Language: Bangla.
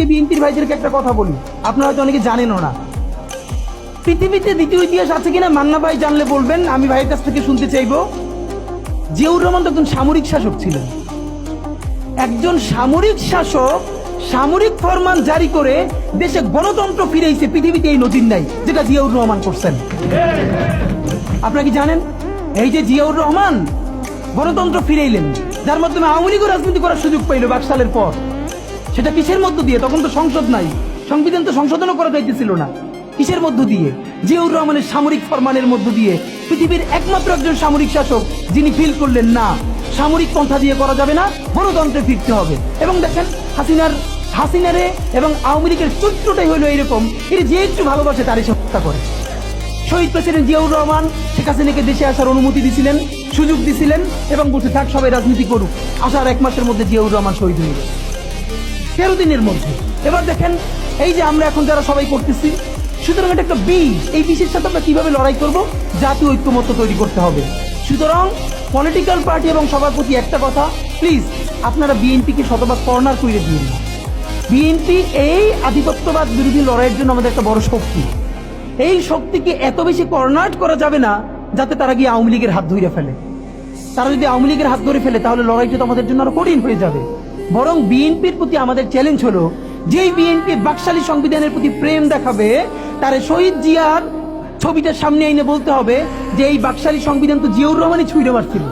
আজকে বিএনপির ভাইদেরকে একটা কথা বলি, আপনারা হয়তো অনেকে জানেনও না। পৃথিবীতে দ্বিতীয় ইতিহাস আছে কিনা মান্না ভাই জানলে বলবেন, আমি ভাইয়ের কাছ থেকে শুনতে চাইবো। জিয়াউর রহমান তো একজন সামরিক শাসক ছিলেন। একজন সামরিক শাসক সামরিক ফরমান জারি করে দেশে গণতন্ত্র ফিরেছে, পৃথিবীতে এই নজির নাই যেটা জিয়াউর রহমান করছেন। আপনারা কি জানেন এই যে জিয়াউর রহমান গণতন্ত্র ফিরাইলেন, যার মাধ্যমে আওয়ামী লীগও রাজনীতি করার সুযোগ পাইল 22 সালের পর। সেটা কিসের মধ্য দিয়ে? তখন তো সংসদ নাই, সংবিধান তো সংশোধনও করা যাইতেছিল না। কিসের মধ্য দিয়ে? জিয়াউর রহমানের সামরিক ফরমানের মধ্য দিয়ে। পৃথিবীর একমাত্র একজন সামরিক শাসক যিনি ফিল করলেন না, সামরিক পন্থা দিয়ে করা যাবে না, গণতন্ত্রে ফিরতে হবে। এবং দেখেন হাসিনারে এবং আওয়ামী লীগের চরিত্রটাই হলো এরকম, এর যে একটু ভালোবাসে তারই সে হত্যা করে। শহীদ প্রেসিডেন্ট জিয়াউর রহমান শেখ হাসিনাকে দেশে আসার অনুমতি দিছিলেন, সুযোগ দিছিলেন এবং বলতে থাক সবাই রাজনীতি করুক। আসার 1 মাসের মধ্যে জিয়াউর রহমান শহীদ হয়ে গেল, 13 দিনের মধ্যে। এবার দেখেন এই যে আমরা এখন যারা সবাই করতেছি, সুতরাং এটা একটা বিষ। এই বিষের সাথে আমরা কিভাবে লড়াই করব? জাতীয় ঐক্যমত্য তৈরি করতে হবে। সুতরাং পলিটিক্যাল পার্টি এবং সবার প্রতি একটা কথা, প্লিজ আপনারা বিএনপিকে শতভাগ কর্নার করে দিন না। বিএনপি এই আধিপত্যবাদ বিরোধী লড়াইয়ের জন্য আমাদের একটা বড় শক্তি। এই শক্তিকে এত বেশি কর্নার করা যাবে না যাতে তারা গিয়ে আওয়ামী লীগের হাত ধরে ফেলে। তারা যদি আওয়ামী লীগের হাত ধরে ফেলে তাহলে লড়াইটা তো আমাদের জন্য আরো কঠিন হয়ে যাবে। বরং বিএনপির প্রতি আমাদের চ্যালেঞ্জ হলো, যেই বিএনপি বাকশালী সংবিধানের প্রতি প্রেম দেখাবে, তার শহীদ জিয়ার ছবিটা সামনে এনে বলতে হবে যে এই বাকশালী সংবিধান তো জিয়াউর রহমানই ছুঁড়ে মারছিল।